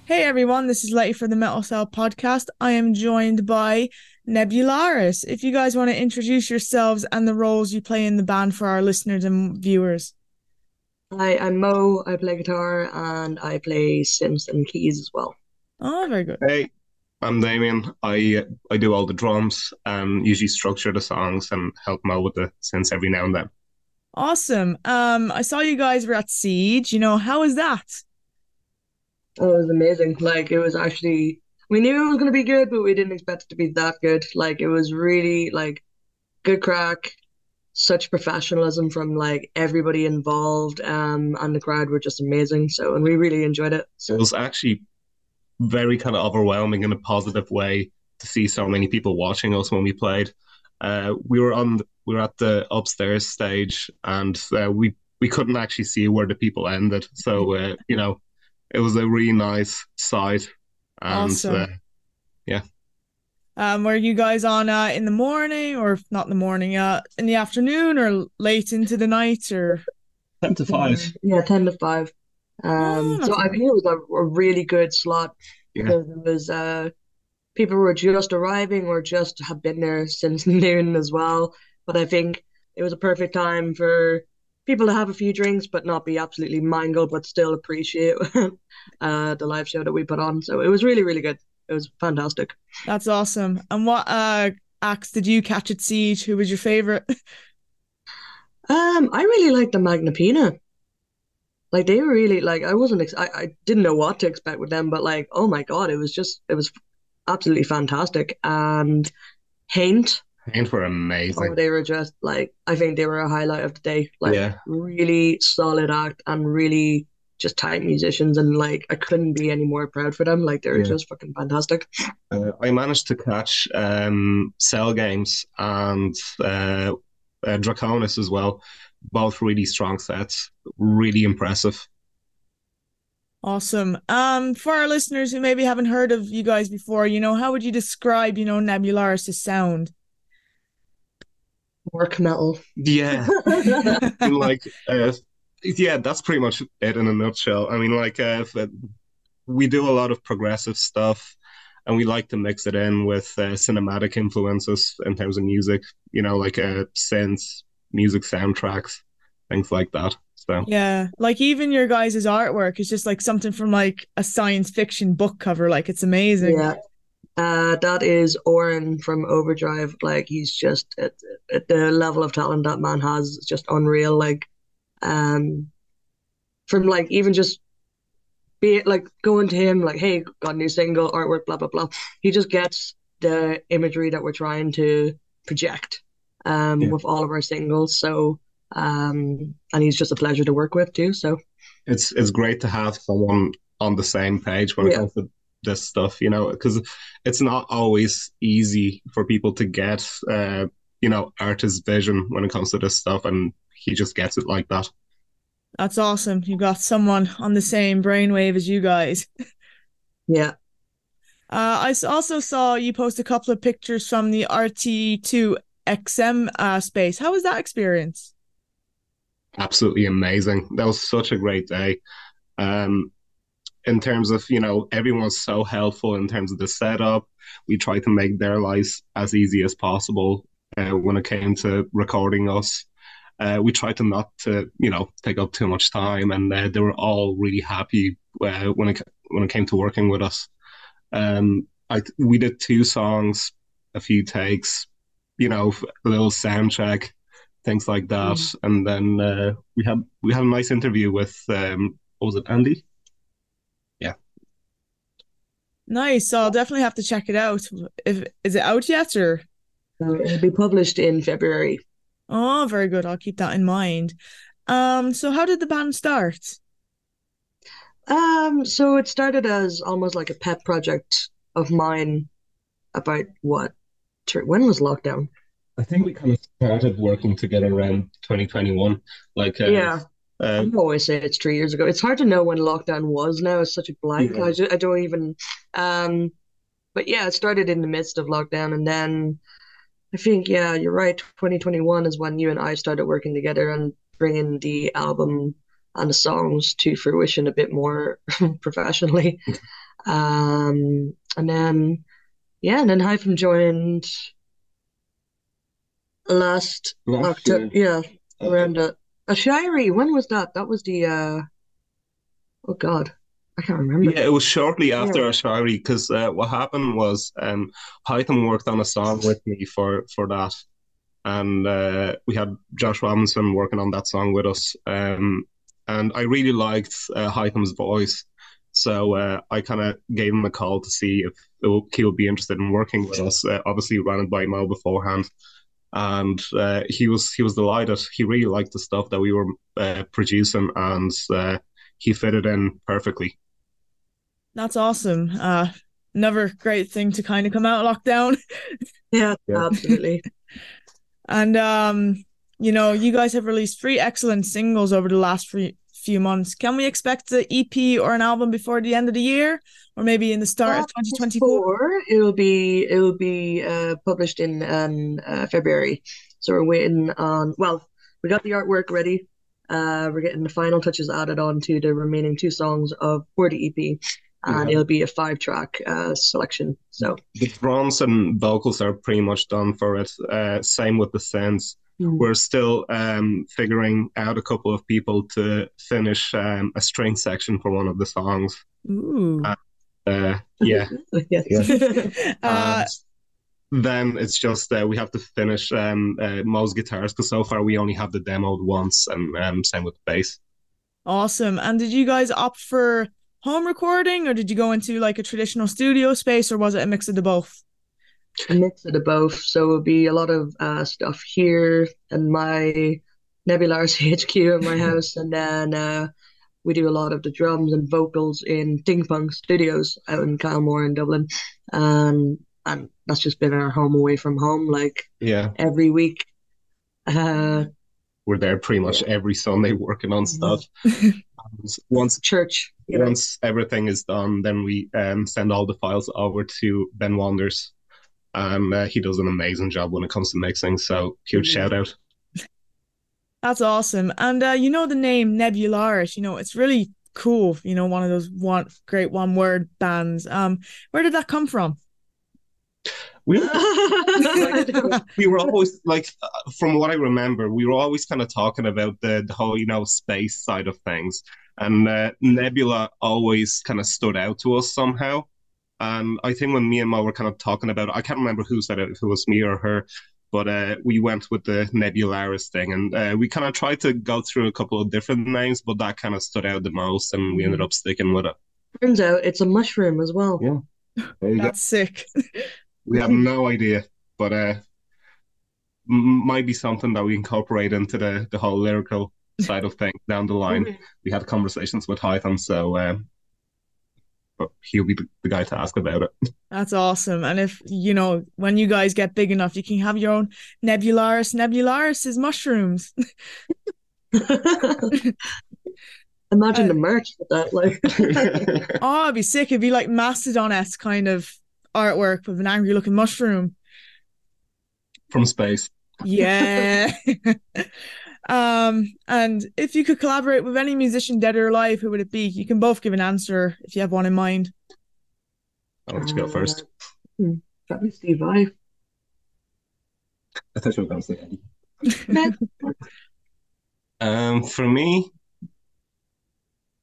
Hey everyone, this is Letty for the Metal Cell podcast. I am joined by Nebularis. If you guys want to introduce yourselves and the roles you play in the band for our listeners and viewers. Hi, I'm Mo. I play guitar and I play synths and keys as well. Oh, very good. Hey, I'm Damian. I do all the drums and usually structure the songs and help them out with the synths every now and then. Awesome. I saw you guys were at Siege. How was that? Oh, it was amazing. It was actually, we knew it was going to be good, but we didn't expect it to be that good. It was really good crack, such professionalism from everybody involved, and the crowd were just amazing. And we really enjoyed it. So it was actually very kind of overwhelming in a positive way to see so many people watching us when we played. We were at the upstairs stage, and we couldn't actually see where the people ended. So it was a really nice sight, and Awesome. yeah. Were you guys on in the morning or not in the morning, in the afternoon or late into the night or 10 to 5. Yeah, 10 to 5. oh, not So too I bad. think it was a really good slot Yeah. because it was people were just arriving or just have been there since noon as well. But I think it was a perfect time for people to have a few drinks, but not be absolutely mangled, but still appreciate the live show that we put on. So it was really, really good. It was fantastic. That's awesome. And what acts did you catch at Siege? Who was your favorite? I really liked the Magna Pina. They were really I wasn't I didn't know what to expect with them, but oh my God, it was absolutely fantastic. And Haint. Paint were Oh, amazing. they were just I think they were a highlight of the day. Yeah. Really solid act and really just tight musicians, and I couldn't be any more proud for them. They were Yeah. just fucking fantastic. I managed to catch Cell Games and Draconis as well. Both really strong sets, really impressive. Awesome. For our listeners who maybe haven't heard of you guys before, how would you describe, Nebularis' sound? Work metal. Yeah, like yeah, that's pretty much it in a nutshell. I mean, we do a lot of progressive stuff, and we like to mix it in with cinematic influences in terms of music. Synths, music soundtracks, things like that. So Yeah, like even your guys' artwork is just like something from like a science fiction book cover. Like it's amazing. Yeah. That is Oren from Overdrive. He's just at the level of talent that man has is just unreal. Um, from even just be it going to him hey, got a new single, artwork, blah blah blah. He just gets the imagery that we're trying to project yeah, with all of our singles. And he's just a pleasure to work with too. So it's great to have someone on the same page when it yeah, comes to this stuff, because it's not always easy for people to get, artist's vision when it comes to this stuff, and he just gets it like that. That's awesome. You got someone on the same brainwave as you guys. yeah. Also saw you post a couple of pictures from the RT2 XM space. How was that experience? Absolutely amazing. That was such a great day. Um, in terms of, everyone's so helpful in terms of the setup. We tried to make their lives as easy as possible when it came to recording us. We tried to not to, take up too much time, and they were all really happy when it came to working with us. We did 2 songs, a few takes, a little sound check, things like that, Mm. and then we had a nice interview with what was it, Andy? Yeah. Nice. So I'll definitely have to check it out. If is it out yet or? So it'll be published in February. Oh, very good. I'll keep that in mind. So how did the band start? So it started as almost like a pet project of mine about when was lockdown? I think we kind of started working together around 2021. Like, Yeah, uh, I always say it's 3 years ago. It's hard to know when lockdown was now. It's such a blank. yeah, I don't even. Um, but yeah, it started in the midst of lockdown, and then I think yeah, you're right. 2021 is when you and I started working together and bringing the album and the songs to fruition a bit more professionally. And then yeah, and then Hyphen joined last October. Yeah, around a Shirey. When was that? That was the oh God, I can't remember. Yeah, it was shortly after Yeah. Ashari because what happened was Hytham worked on a song with me for that, and we had Josh Robinson working on that song with us, and I really liked Hytham's voice, so I kind of gave him a call to see if he would be interested in working with us. Obviously, ran it by Mo beforehand, and he was delighted. He really liked the stuff that we were producing, and he fitted in perfectly. That's awesome. Another great thing to kind of come out of lockdown. Yeah, Yeah. absolutely. And you guys have released three excellent singles over the last few months. Can we expect the EP or an album before the end of the year, or maybe in the start of 2024? It will be published in February. So we're waiting on. Well, we got the artwork ready. We're getting the final touches added on to the remaining two songs for the EP, and it'll be a 5-track selection. So the drums and vocals are pretty much done for it. Same with the synths. We're still figuring out a couple of people to finish a string section for one of the songs. Ooh. Yeah. Then it's just we have to finish Mo's guitars because so far we only have the demoed once, and same with the bass. Awesome. And did you guys opt for home recording, or did you go into like a traditional studio space, or was it a mix of the both? A mix of the both. So it'll be a lot of stuff here in my Nebularis HQ in my house, and then we do a lot of the drums and vocals in Ding Pong Studios out in Kylemore in Dublin. And that's just been our home away from home, like every week. We're there pretty much every Sunday working on stuff. Once everything is done, then we send all the files over to Ben Wanders, and he does an amazing job when it comes to mixing. So huge shout out. That's awesome. And the name Nebularis, it's really cool. One of those great one word bands. Where did that come from? We were always like, from what I remember, we were always kind of talking about the whole space side of things, and Nebula always kind of stood out to us somehow. And I think when me and Mo were kind of talking about it, I can't remember who said it, if it was me or her, but we went with the Nebularis thing, and we kind of tried to go through a couple of different names, but that kind of stood out the most, and we ended up sticking with it. Turns out it's a mushroom as well. Yeah, that's sick. We have no idea, but might be something that we incorporate into the whole lyrical side of things down the line. We had conversations with Hytham, so but he'll be the guy to ask about it. That's awesome. And if, when you guys get big enough, you can have your own Nebularis. Nebularis is mushrooms. Imagine the merch with that, like. Oh, it'd be sick. It'd be like Mastodon-esque kind of artwork with an angry looking mushroom from space. Yeah. And if you could collaborate with any musician, dead or alive, who would it be? You can both give an answer if you have one in mind. I'll let you go first. Probably Steve Vai. I thought you were going to say Eddie. For me,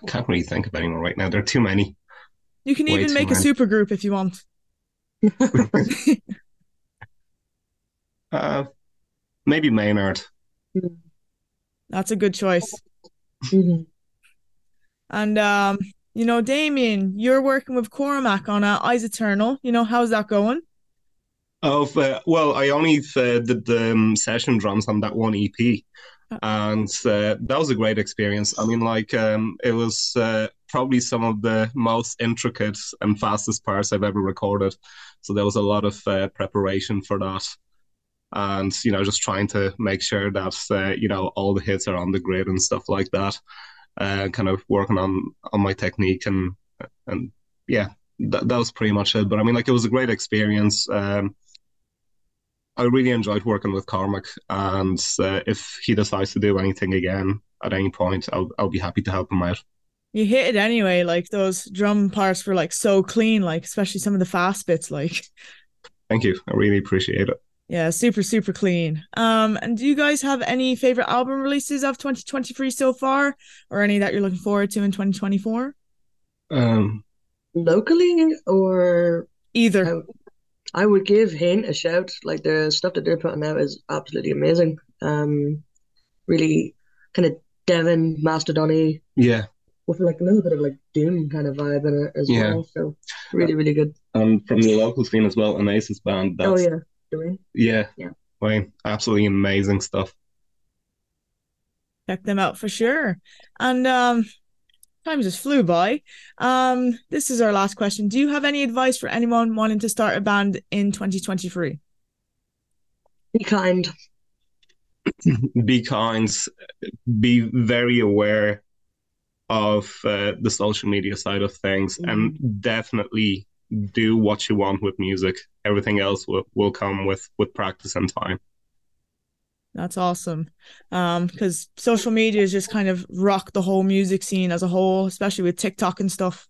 I can't really think of anyone right now. There are too many. You can even make a super group if you want. Maybe Maynard. That's a good choice. And Damian, you're working with Cormac on Eyes Eternal. How's that going? Well, I only did the session drums on that one EP, and that was a great experience. I mean, it was probably some of the most intricate and fastest parts I've ever recorded. So there was a lot of preparation for that, and just trying to make sure that all the hits are on the grid and stuff like that. Kind of working on my technique and yeah, that was pretty much it. But I mean, it was a great experience. I really enjoyed working with Cormac, and if he decides to do anything again at any point, I'll be happy to help him out. You hit it anyway. Like those drum parts were like so clean, like especially some of the fast bits. Like, Thank you. I really appreciate it. yeah, super super clean. And do you guys have any favorite album releases of 2023 so far, or any that you're looking forward to in 2024? Um, Locally, or Either. I would give Hint a shout. Like the stuff that they're putting out is absolutely amazing. Really kind of Devon Mastodon-y yeah, with like a little bit of like doom kind of vibe in it as yeah. well. So really, really good. And from the local scene as well, an Aces band. Oh That's yeah, Dwayne. yeah, Yeah. Wayne, absolutely amazing stuff. Check them out for sure. And time just flew by. This is our last question. Do you have any advice for anyone wanting to start a band in 2023? Be kind. Be kind, be very aware of the social media side of things, and definitely do what you want with music. Everything else will come with practice and time. That's awesome. Because social media has just kind of rocked the whole music scene as a whole, especially with TikTok and stuff.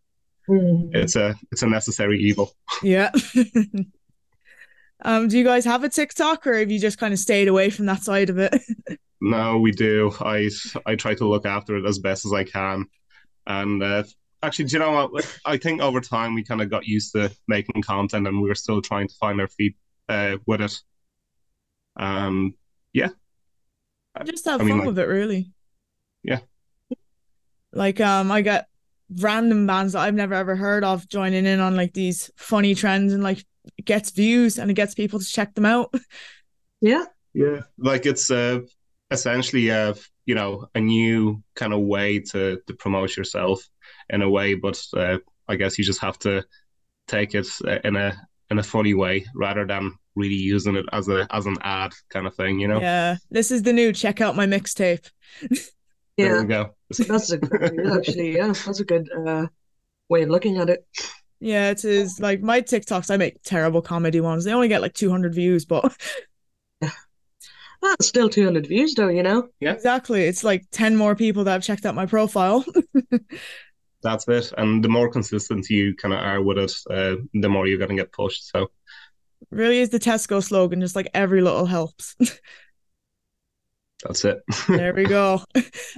It's a necessary evil. Yeah. Do you guys have a TikTok, or have you just kind of stayed away from that side of it? No, we do. I try to look after it as best as I can. And actually, do you know what? I think over time we kind of got used to making content, and we were still trying to find our feet with it. Yeah. Just have fun with it, really. Yeah. Like, I get random bands that I've never ever heard of joining in on like these funny trends, and like it gets views and it gets people to check them out. Yeah. Yeah. Like it's essentially a new kind of way to promote yourself in a way, but I guess you just have to take it in a funny way rather than really using it as an ad kind of thing, Yeah, this is the new check out my mixtape. There we go. That's actually, yeah, that's a good way of looking at it. Yeah, it is. Like my TikToks, I make terrible comedy ones. They only get like 200 views, but that's still 200 views though, Yeah. Exactly. It's like 10 more people that have checked out my profile. That's it. And the more consistent you kind of are with it, the more you're going to get pushed. So really is the Tesco slogan, just like every little helps. That's it. There we go.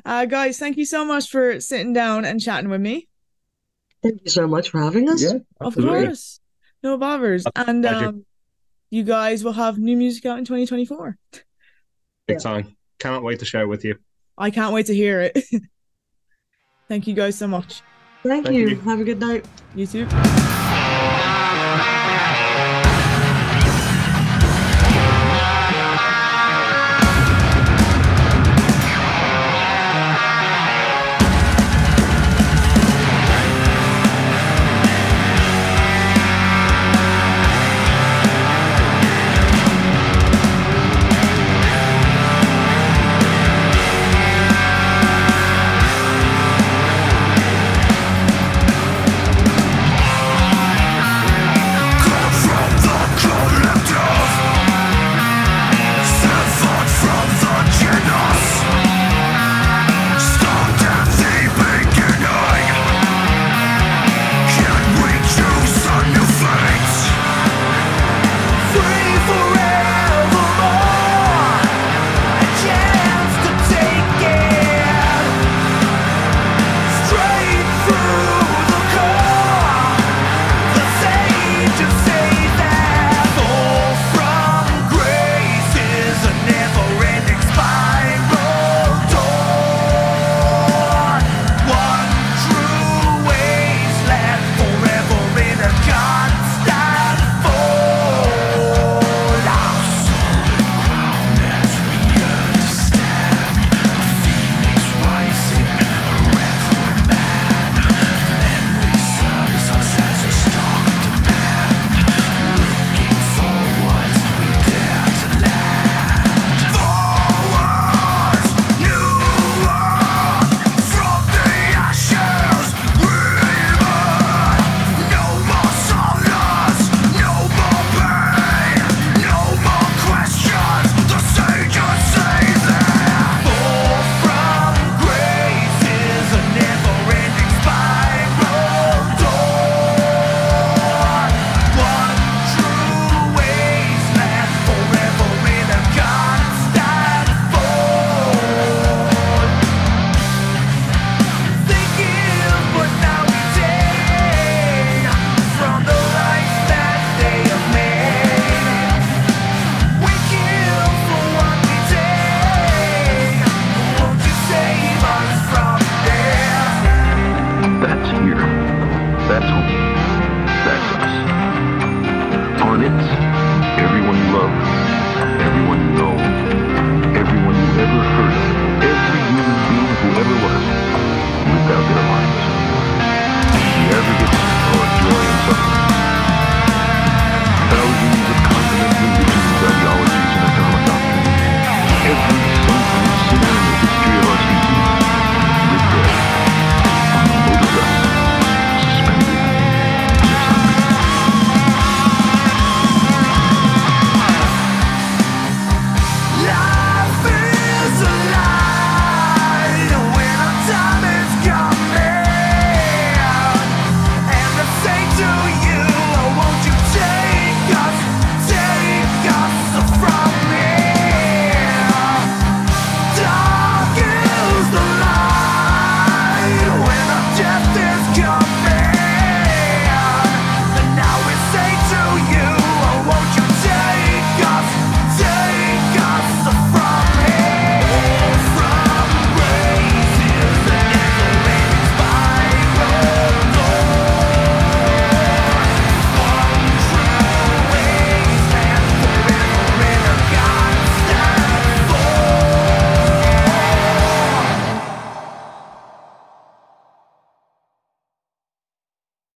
Guys, thank you so much for sitting down and chatting with me. Thank you so much for having us. Yeah, absolutely. Of course. No bothers. And you guys will have new music out in 2024. Big time. Cannot wait to share it with you. I can't wait to hear it. Thank you guys so much. Thank you. Have a good night. You too.